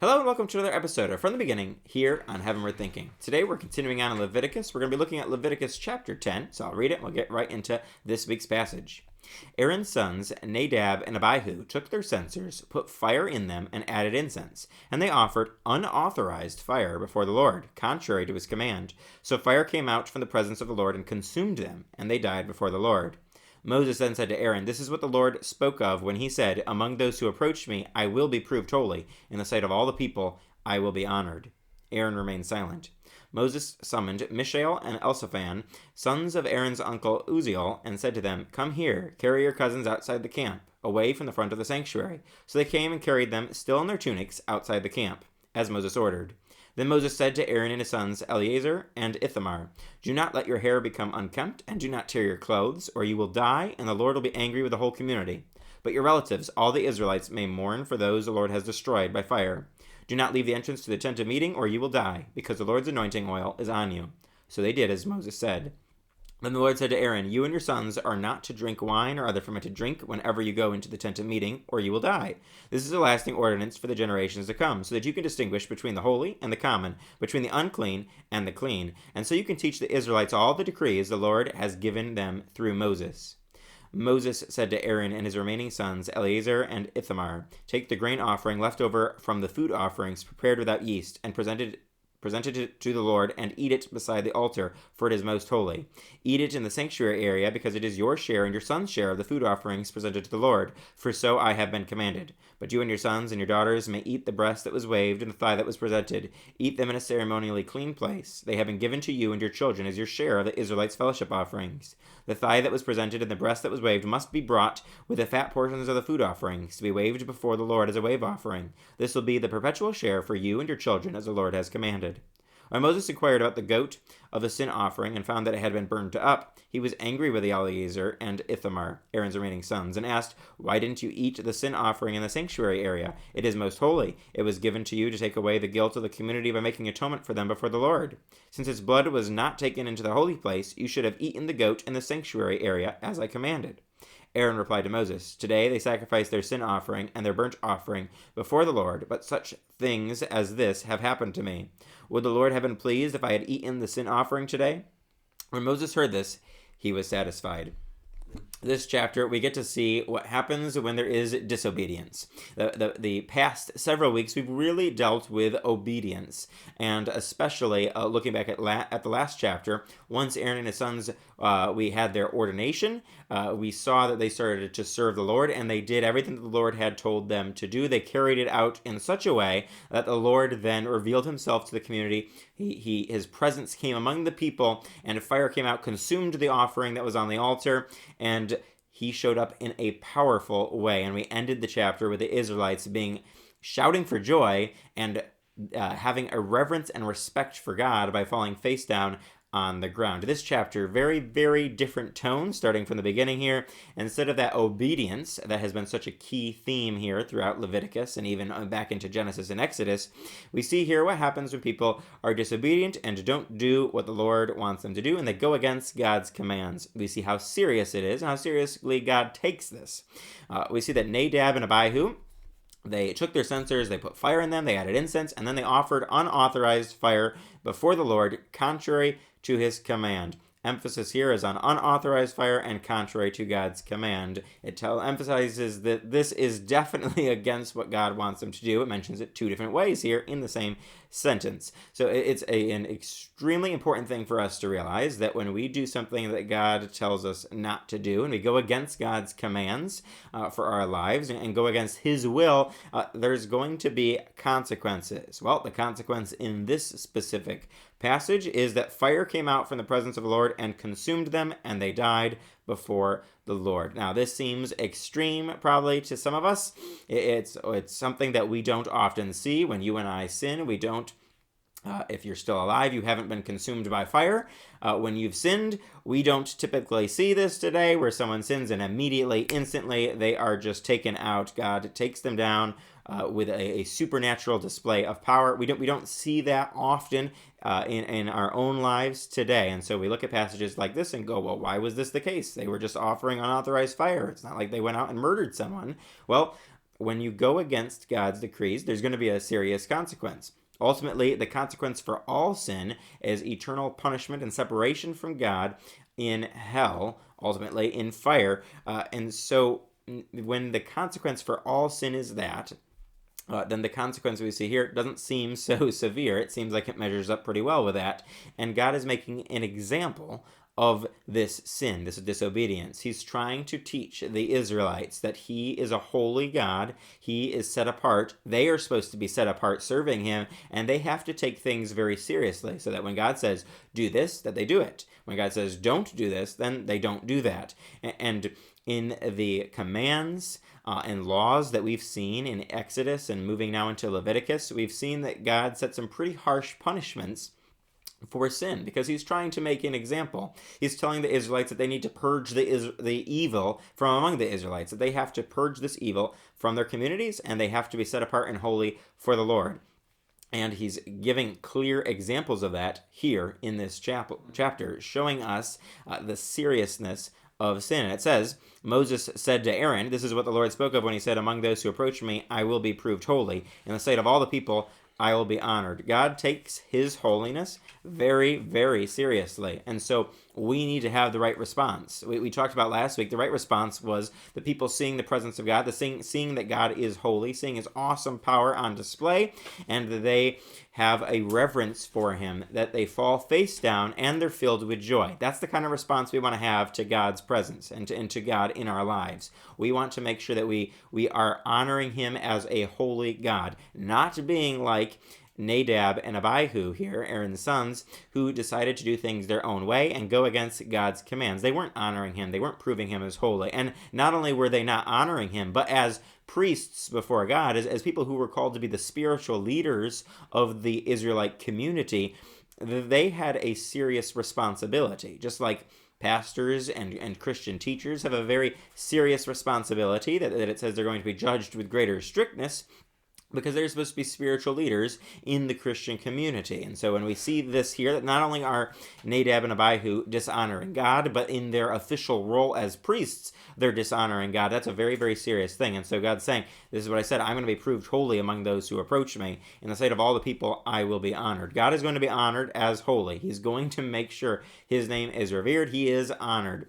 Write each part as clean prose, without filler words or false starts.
Hello and welcome to another episode of From the Beginning here on Heavenward Thinking. Today we're continuing on in Leviticus. We're going to be looking at Leviticus chapter 10, so I'll read it and we'll get right into this week's passage. Aaron's sons, Nadab and Abihu, took their censers, put fire in them, and added incense. And they offered unauthorized fire before the Lord, contrary to his command. So fire came out from the presence of the Lord and consumed them, and they died before the Lord. Moses then said to Aaron, "This is what the Lord spoke of when he said, 'Among those who approach me, I will be proved holy. In the sight of all the people, I will be honored.'" Aaron remained silent. Moses summoned Mishael and Elzaphan, sons of Aaron's uncle Uzziel, and said to them, "Come here, carry your cousins outside the camp, away from the front of the sanctuary." So they came and carried them, still in their tunics, outside the camp, as Moses ordered. Then Moses said to Aaron and his sons Eleazar and Ithamar, "Do not let your hair become unkempt, and do not tear your clothes, or you will die, and the Lord will be angry with the whole community. But your relatives, all the Israelites, may mourn for those the Lord has destroyed by fire. Do not leave the entrance to the tent of meeting, or you will die, because the Lord's anointing oil is on you." So they did as Moses said. Then the Lord said to Aaron, "You and your sons are not to drink wine or other fermented drink whenever you go into the tent of meeting, or you will die. This is a lasting ordinance for the generations to come, so that you can distinguish between the holy and the common, between the unclean and the clean, and so you can teach the Israelites all the decrees the Lord has given them through Moses." Moses said to Aaron and his remaining sons, Eleazar and Ithamar, "Take the grain offering left over from the food offerings prepared without yeast, and presented it to the Lord, and eat it beside the altar, for it is most holy. Eat it in the sanctuary area, because it is your share and your son's share of the food offerings presented to the Lord, for so I have been commanded. But you and your sons and your daughters may eat the breast that was waved and the thigh that was presented. Eat them in a ceremonially clean place. They have been given to you and your children as your share of the Israelites' fellowship offerings. The thigh that was presented and the breast that was waved must be brought with the fat portions of the food offerings to be waved before the Lord as a wave offering. This will be the perpetual share for you and your children as the Lord has commanded." When Moses inquired about the goat of the sin offering and found that it had been burned up, he was angry with Eleazar and Ithamar, Aaron's remaining sons, and asked, "Why didn't you eat the sin offering in the sanctuary area? It is most holy. It was given to you to take away the guilt of the community by making atonement for them before the Lord. Since its blood was not taken into the holy place, you should have eaten the goat in the sanctuary area as I commanded." Aaron replied to Moses, "Today they sacrifice their sin offering and their burnt offering before the Lord, but such things as this have happened to me. Would the Lord have been pleased if I had eaten the sin offering today?" When Moses heard this, he was satisfied. This chapter, we get to see what happens when there is disobedience. The past several weeks, we've really dealt with obedience, and especially looking back at the last chapter, once Aaron and his sons, we had their ordination, we saw that they started to serve the Lord, and they did everything that the Lord had told them to do. They carried it out in such a way that the Lord then revealed himself to the community. His presence came among the people, and fire came out, consumed the offering that was on the altar, and he showed up in a powerful way. And we ended the chapter with the Israelites shouting for joy and having a reverence and respect for God by falling face down on the ground. This chapter, very, very different tone starting from the beginning here. Instead of that obedience that has been such a key theme here throughout Leviticus and even back into Genesis and Exodus, we see here what happens when people are disobedient and don't do what the Lord wants them to do, and they go against God's commands. We see how serious it is and how seriously God takes this. We see that Nadab and Abihu, they took their censers, they put fire in them, they added incense, and then they offered unauthorized fire before the Lord, contrary to his command. Emphasis here is on unauthorized fire and contrary to God's command. It emphasizes that this is definitely against what God wants them to do. It mentions it two different ways here in the same sentence. So it's an extremely important thing for us to realize that when we do something that God tells us not to do, and we go against God's commands for our lives and go against his will, there's going to be consequences. Well, the consequence in this specific passage is that fire came out from the presence of the Lord and consumed them, and they died before the Lord. Now, this seems extreme probably to some of us. It's something that we don't often see. When you and I sin, we don't, if you're still alive, you haven't been consumed by fire. When you've sinned, we don't typically see this today, where someone sins and immediately, instantly, they are just taken out. God takes them down with a supernatural display of power. We don't see that often in our own lives today. And so we look at passages like this and go, well, why was this the case? They were just offering unauthorized fire. It's not like they went out and murdered someone. Well, when you go against God's decrees, there's going to be a serious consequence. Ultimately, the consequence for all sin is eternal punishment and separation from God in hell, ultimately in fire. And so when the consequence for all sin is that, then the consequence we see here doesn't seem so severe. It seems like it measures up pretty well with that. And God is making an example of this sin, this disobedience. He's trying to teach the Israelites that he is a holy God. He is set apart. They are supposed to be set apart serving him, and they have to take things very seriously so that when God says, do this, that they do it. When God says, don't do this, then they don't do that. And in the commands and laws that we've seen in Exodus and moving now into Leviticus, we've seen that God set some pretty harsh punishments for sin, because he's trying to make an example. He's telling the Israelites that they need to purge the evil from among the Israelites, that they have to purge this evil from their communities, and they have to be set apart and holy for the Lord. And he's giving clear examples of that here in this chapter, showing us the seriousness of sin. And it says, Moses said to Aaron, this is what the Lord spoke of when he said, among those who approach me, I will be proved holy. In the sight of all the people, I will be honored. God takes his holiness very, very seriously. And so we need to have the right response. We talked about last week, the right response was the people seeing the presence of God, seeing that God is holy, seeing his awesome power on display, and that they have a reverence for him, that they fall face down and they're filled with joy. That's the kind of response we want to have to God's presence and to God in our lives. We want to make sure that we are honoring him as a holy God, not being like Nadab and Abihu here, Aaron's sons, who decided to do things their own way and go against God's commands. They weren't honoring him. They weren't proving him as holy. And not only were they not honoring him, but as priests before God, as people who were called to be the spiritual leaders of the Israelite community, they had a serious responsibility. Just like pastors and Christian teachers have a very serious responsibility that it says they're going to be judged with greater strictness, because they're supposed to be spiritual leaders in the Christian community. And so when we see this here, that not only are Nadab and Abihu dishonoring God, but in their official role as priests, they're dishonoring God. That's a very, very serious thing. And so God's saying, this is what I said, I'm going to be proved holy among those who approach me. In the sight of all the people, I will be honored. God is going to be honored as holy. He's going to make sure his name is revered. He is honored.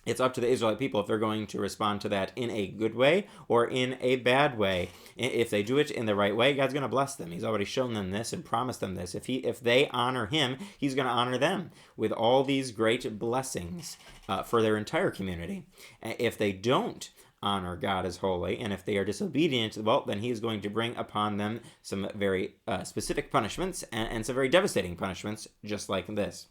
It's up to the Israelite people if they're going to respond to that in a good way or in a bad way. If they do it in the right way, God's going to bless them. He's already shown them this and promised them this. If they honor him, he's going to honor them with all these great blessings for their entire community. If they don't honor God as holy, and if they are disobedient, well, then he is going to bring upon them some very specific punishments and some very devastating punishments, just like this.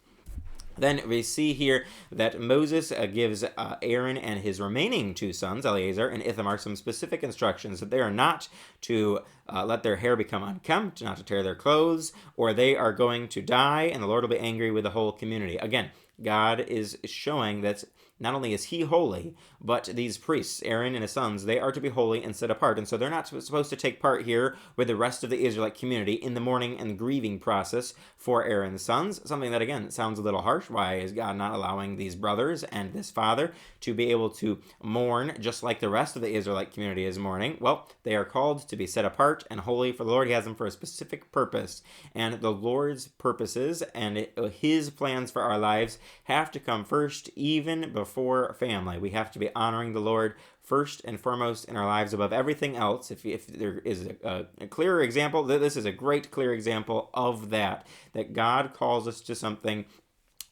Then we see here that Moses gives Aaron and his remaining two sons, Eleazar and Ithamar, some specific instructions that they are not to let their hair become unkempt, not to tear their clothes, or they are going to die, and the Lord will be angry with the whole community. Again, God is showing that not only is he holy, but these priests, Aaron and his sons, they are to be holy and set apart. And so they're not supposed to take part here with the rest of the Israelite community in the mourning and grieving process for Aaron's sons. Something that, again, sounds a little harsh. Why is God not allowing these brothers and this father to be able to mourn just like the rest of the Israelite community is mourning? Well, they are called to be set apart and holy for the Lord. He has them for a specific purpose. And the Lord's purposes and his plans for our lives have to come first, even before family. We have to be honoring the Lord first and foremost in our lives above everything else. If there is a clearer example, this is a great clear example of that God calls us to something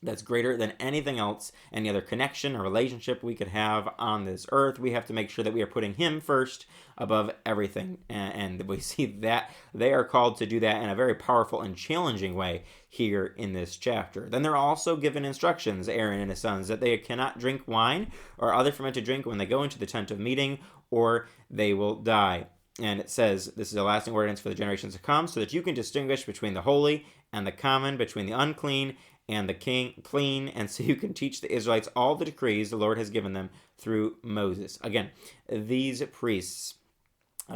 that's greater than anything else, any other connection or relationship we could have on this earth. We have to make sure that we are putting him first above everything. And we see that they are called to do that in a very powerful and challenging way here in this chapter. Then they're also given instructions, Aaron and his sons, that they cannot drink wine or other fermented drink when they go into the tent of meeting, or they will die. And it says, this is a lasting ordinance for the generations to come, so that you can distinguish between the holy and the common, between the unclean and the clean, and so you can teach the Israelites all the decrees the Lord has given them through Moses. Again, these priests,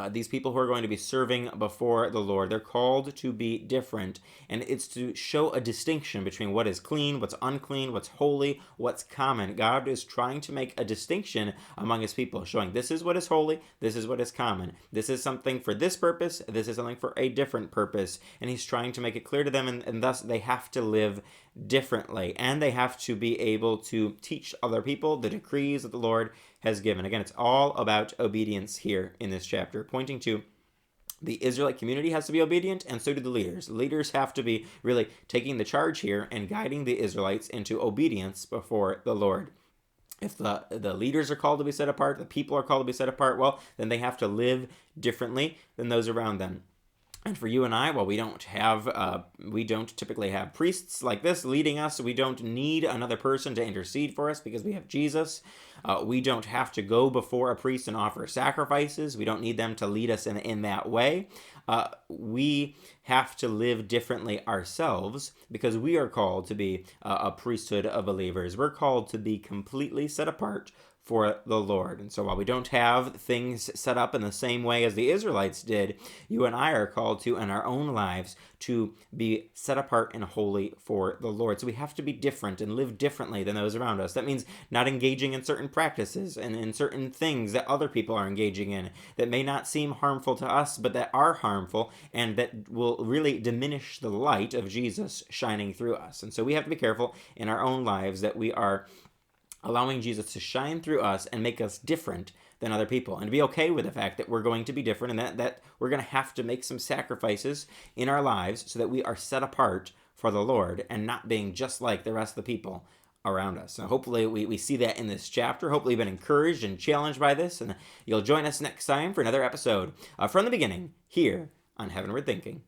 These people who are going to be serving before the Lord, they're called to be different, and it's to show a distinction between what is clean, what's unclean, what's holy, what's common. God is trying to make a distinction among his people, showing this is what is holy, this is what is common. This is something for this purpose, this is something for a different purpose, and he's trying to make it clear to them, and thus they have to live differently, and they have to be able to teach other people the decrees that the Lord has given. Again, it's all about obedience here in this chapter, pointing to the Israelite community has to be obedient, and so do the leaders. Leaders have to be really taking the charge here and guiding the Israelites into obedience before the Lord. If the leaders are called to be set apart, the people are called to be set apart, well, then they have to live differently than those around them. And for you and I, while we don't typically have priests like this leading us. We don't need another person to intercede for us because we have Jesus. We don't have to go before a priest and offer sacrifices. We don't need them to lead us in that way. We have to live differently ourselves because we are called to be a priesthood of believers. We're called to be completely set apart for the Lord. And so while we don't have things set up in the same way as the Israelites did, you and I are called to, in our own lives, to be set apart and holy for the Lord. So we have to be different and live differently than those around us. That means not engaging in certain practices and in certain things that other people are engaging in that may not seem harmful to us, but that are harmful and that will really diminish the light of Jesus shining through us. And so we have to be careful in our own lives that we are allowing Jesus to shine through us and make us different than other people, and to be okay with the fact that we're going to be different and that we're going to have to make some sacrifices in our lives so that we are set apart for the Lord and not being just like the rest of the people around us. So hopefully we see that in this chapter. Hopefully you've been encouraged and challenged by this, and you'll join us next time for another episode From the Beginning here on Heavenward Thinking.